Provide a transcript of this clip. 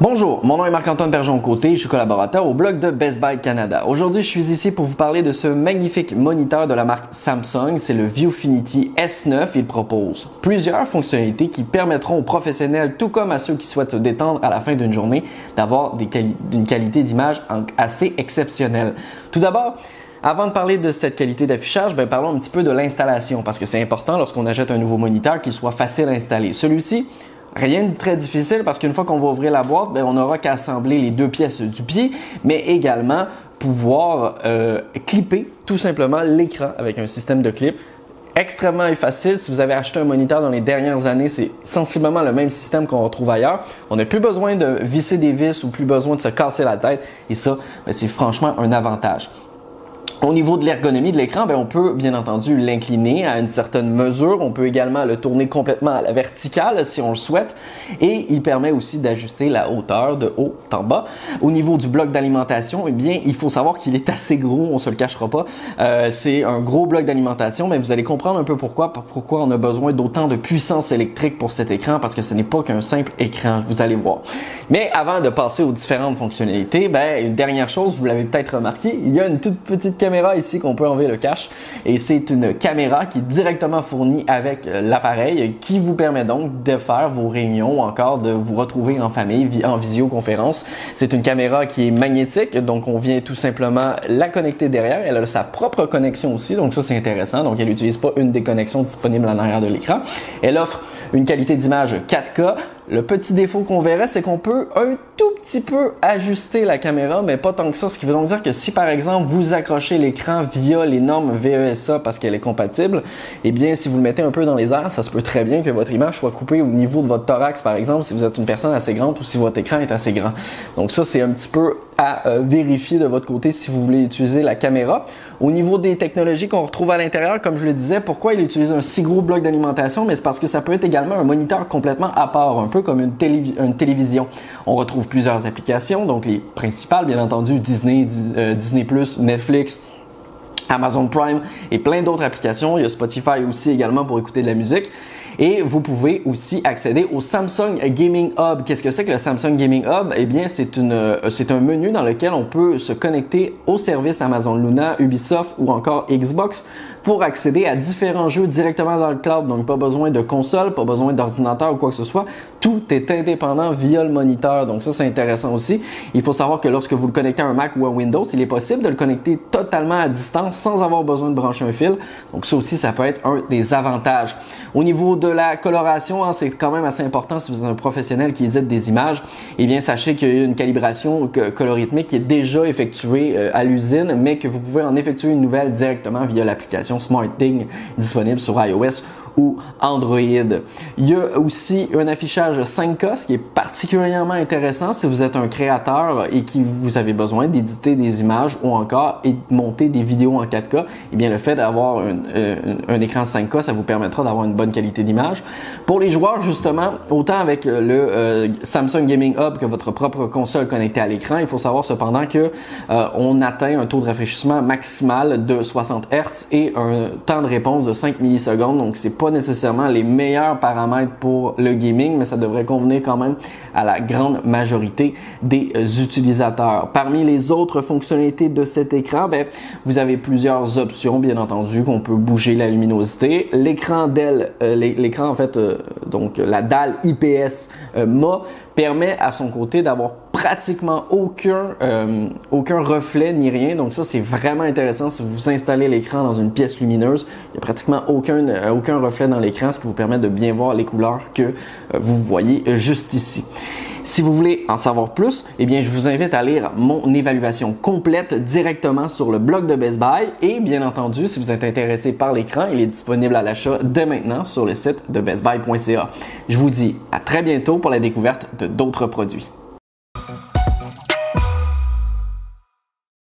Bonjour, mon nom est Marc-Antoine Bergeron-Côté, je suis collaborateur au blog de Best Buy Canada. Aujourd'hui, je suis ici pour vous parler de ce magnifique moniteur de la marque Samsung, c'est le Viewfinity S9. Il propose plusieurs fonctionnalités qui permettront aux professionnels, tout comme à ceux qui souhaitent se détendre à la fin d'une journée, d'avoir une qualité d'image assez exceptionnelle. Tout d'abord, avant de parler de cette qualité d'affichage, parlons un petit peu de l'installation parce que c'est important lorsqu'on achète un nouveau moniteur qu'il soit facile à installer. Celui-ci, rien de très difficile parce qu'une fois qu'on va ouvrir la boîte, on n'aura qu'à assembler les deux pièces du pied, mais également pouvoir clipper tout simplement l'écran avec un système de clip. Extrêmement facile. Si vous avez acheté un moniteur dans les dernières années, c'est sensiblement le même système qu'on retrouve ailleurs. On n'a plus besoin de visser des vis ou plus besoin de se casser la tête et ça, c'est franchement un avantage. Au niveau de l'ergonomie de l'écran, on peut bien entendu l'incliner à une certaine mesure. On peut également le tourner complètement à la verticale si on le souhaite. Et il permet aussi d'ajuster la hauteur de haut en bas. Au niveau du bloc d'alimentation, il faut savoir qu'il est assez gros, on se le cachera pas. C'est un gros bloc d'alimentation, mais vous allez comprendre un peu pourquoi on a besoin d'autant de puissance électrique pour cet écran, parce que ce n'est pas qu'un simple écran, vous allez voir. Mais avant de passer aux différentes fonctionnalités, une dernière chose, vous l'avez peut-être remarqué, il y a une toute petite caméra ici qu'on peut enlever le cache et c'est une caméra qui est directement fournie avec l'appareil qui vous permet donc de faire vos réunions ou encore de vous retrouver en famille en visioconférence. C'est une caméra qui est magnétique, donc on vient tout simplement la connecter derrière. Elle a sa propre connexion aussi, donc ça c'est intéressant. Donc elle n'utilise pas une des connexions disponibles en arrière de l'écran. Elle offre une qualité d'image 4K. Le petit défaut qu'on verrait, c'est qu'on peut un tout petit peu ajuster la caméra, mais pas tant que ça. Ce qui veut donc dire que si par exemple vous accrochez l'écran via les normes VESA parce qu'elle est compatible, si vous le mettez un peu dans les airs, ça se peut très bien que votre image soit coupée au niveau de votre thorax par exemple, si vous êtes une personne assez grande ou si votre écran est assez grand. Donc ça, c'est un petit peu à vérifier de votre côté si vous voulez utiliser la caméra. Au niveau des technologies qu'on retrouve à l'intérieur, comme je le disais, pourquoi il utilise un si gros bloc d'alimentation? Mais c'est parce que ça peut être également un moniteur complètement à part, un peu comme une télévision. On retrouve plusieurs applications, donc les principales, bien entendu, Disney+, Netflix, Amazon Prime et plein d'autres applications. Il y a Spotify aussi également pour écouter de la musique. Et vous pouvez aussi accéder au Samsung Gaming Hub. Qu'est-ce que c'est que le Samsung Gaming Hub? C'est un menu dans lequel on peut se connecter aux services Amazon Luna, Ubisoft ou encore Xbox pour accéder à différents jeux directement dans le cloud. Donc, pas besoin de console, pas besoin d'ordinateur ou quoi que ce soit. Tout est indépendant via le moniteur. Donc, ça, c'est intéressant aussi. Il faut savoir que lorsque vous le connectez à un Mac ou à Windows, il est possible de le connecter totalement à distance sans avoir besoin de brancher un fil. Donc, ça aussi, ça peut être un des avantages. Au niveau de la coloration, c'est quand même assez important si vous êtes un professionnel qui édite des images. Sachez qu'il y a une calibration colorithmique qui est déjà effectuée à l'usine, mais que vous pouvez en effectuer une nouvelle directement via l'application SmartThing disponible sur iOS ou Android. Il y a aussi un affichage 5K, ce qui est particulièrement intéressant si vous êtes un créateur et que vous avez besoin d'éditer des images ou encore monter des vidéos en 4K. Le fait d'avoir un écran 5K, ça vous permettra d'avoir une bonne qualité d'image. Pour les joueurs, justement, autant avec le Samsung Gaming Hub que votre propre console connectée à l'écran, il faut savoir cependant que on atteint un taux de rafraîchissement maximal de 60 Hz et un temps de réponse de 5 millisecondes. Donc, c'est pas nécessairement les meilleurs paramètres pour le gaming, mais ça devrait convenir quand même à la grande majorité des utilisateurs. Parmi les autres fonctionnalités de cet écran, vous avez plusieurs options, bien entendu, qu'on peut bouger la luminosité. L'écran donc la dalle IPS MA permet à son côté d'avoir pratiquement aucun reflet ni rien. Donc ça, c'est vraiment intéressant si vous installez l'écran dans une pièce lumineuse. Il n'y a pratiquement aucun reflet dans l'écran, ce qui vous permet de bien voir les couleurs que vous voyez juste ici. Si vous voulez en savoir plus, je vous invite à lire mon évaluation complète directement sur le blog de Best Buy et bien entendu, si vous êtes intéressé par l'écran, il est disponible à l'achat dès maintenant sur le site de bestbuy.ca. Je vous dis à très bientôt pour la découverte de d'autres produits.